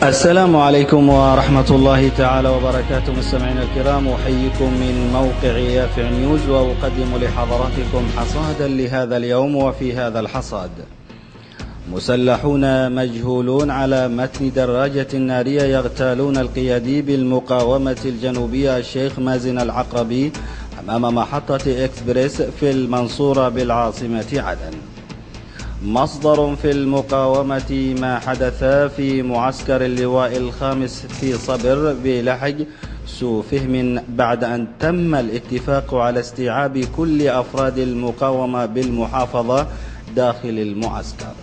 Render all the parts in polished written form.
السلام عليكم ورحمة الله تعالى وبركاته. مستمعينا الكرام، أحييكم من موقع يافع نيوز وأقدم لحضراتكم حصادا لهذا اليوم. وفي هذا الحصاد: مسلحون مجهولون على متن دراجة نارية يغتالون القيادي بالمقاومة الجنوبية الشيخ مازن العقربي أمام محطة إكسبريس في المنصورة بالعاصمة عدن. مصدر في المقاومة: ما حدث في معسكر اللواء الخامس في صبر بلحج سوء فهم بعد أن تم الاتفاق على استيعاب كل أفراد المقاومة بالمحافظة داخل المعسكر.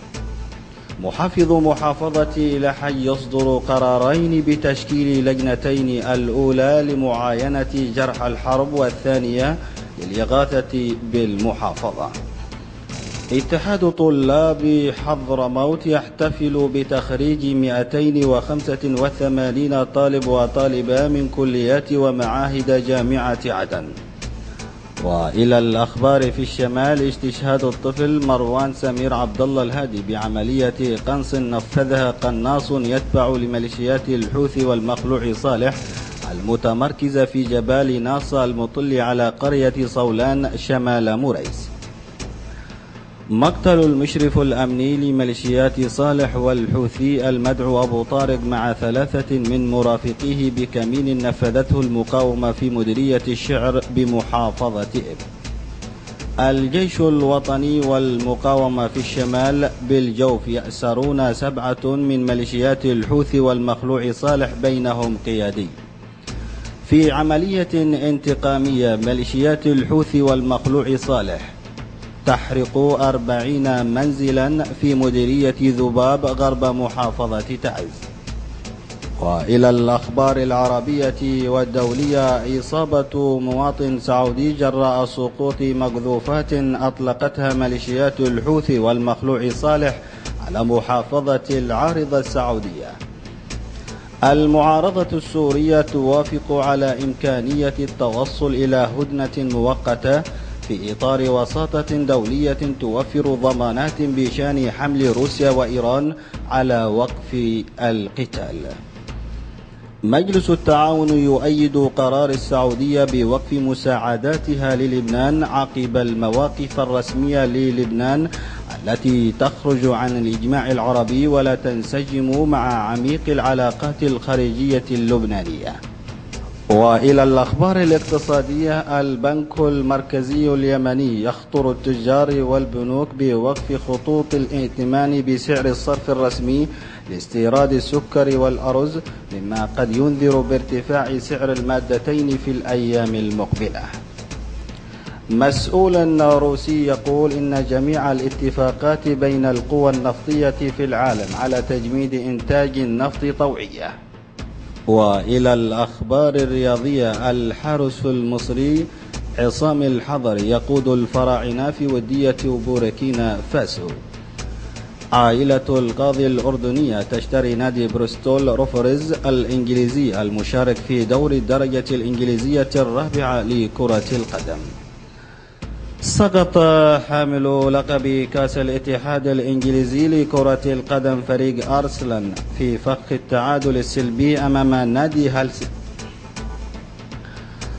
محافظ محافظة لحج يصدر قرارين بتشكيل لجنتين: الأولى لمعاينة جرحى الحرب، والثانية للإغاثة بالمحافظة. اتحاد طلاب حضرموت يحتفل بتخريج 285 طالب وطالبة من كليات ومعاهد جامعة عدن. وإلى الأخبار في الشمال: استشهاد الطفل مروان سمير عبد الله الهادي بعملية قنص نفذها قناص يتبع لميليشيات الحوثي والمخلوع صالح المتمركزة في جبال ناصة المطل على قرية صولان شمال مريس. مقتل المشرف الأمني لميليشيات صالح والحوثي المدعو أبو طارق مع 3 من مرافقيه بكمين نفذته المقاومة في مديرية الشعر بمحافظة إب. الجيش الوطني والمقاومة في الشمال بالجوف يأسرون 7 من ميليشيات الحوثي والمخلوع صالح بينهم قيادي. في عملية انتقامية، ميليشيات الحوثي والمخلوع صالح تحرق 40 منزلا في مديرية ذباب غرب محافظة تعز. وإلى الأخبار العربية والدولية: إصابة مواطن سعودي جراء سقوط مقذوفات أطلقتها ميليشيات الحوثي والمخلوع صالح على محافظة العارضة السعودية. المعارضة السورية توافق على إمكانية التوصل إلى هدنة مؤقتة في إطار وساطة دولية توفر ضمانات بشأن حمل روسيا وإيران على وقف القتال. مجلس التعاون يؤيد قرار السعودية بوقف مساعداتها للبنان عقب المواقف الرسمية للبنان التي تخرج عن الإجماع العربي ولا تنسجم مع عميق العلاقات الخارجية اللبنانية. وإلى الأخبار الاقتصادية: البنك المركزي اليمني يخطر التجار والبنوك بوقف خطوط الائتمان بسعر الصرف الرسمي لاستيراد السكر والأرز، مما قد ينذر بارتفاع سعر المادتين في الأيام المقبلة. مسؤول روسي يقول إن جميع الاتفاقات بين القوى النفطية في العالم على تجميد إنتاج النفط طوعية. وإلى الأخبار الرياضية: الحارس المصري عصام الحضر يقود الفراعنة في ودية بوركينا فاسو. عائلة القاضي الأردنية تشتري نادي بريستول روفرز الإنجليزي المشارك في دور الدرجة الإنجليزية الرابعة لكرة القدم. سقط حامل لقب كأس الاتحاد الإنجليزي لكرة القدم فريق أرسنال في فخ التعادل السلبي أمام نادي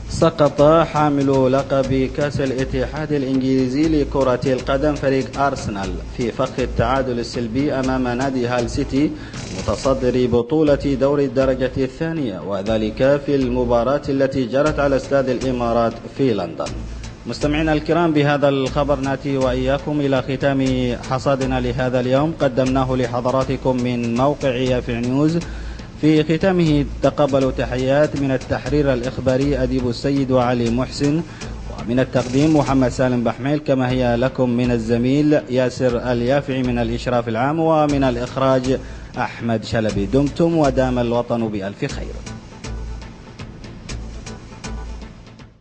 سقط حامل لقب كأس الاتحاد الإنجليزي لكرة القدم فريق أرسنال في فخ التعادل السلبي أمام نادي هال سيتي متصدر بطولة دور الدرجة الثانية، وذلك في المباراة التي جرت على استاد الإمارات في لندن. مستمعينا الكرام، بهذا الخبر نأتي وإياكم إلى ختام حصادنا لهذا اليوم، قدمناه لحضراتكم من موقع يافع نيوز. في ختامه تقبلوا تحيات من التحرير الإخباري أديب السيد وعلي محسن، ومن التقديم محمد سالم بحميل، كما هي لكم من الزميل ياسر اليافعي من الإشراف العام، ومن الإخراج أحمد شلبي. دمتم ودام الوطن بألف خير.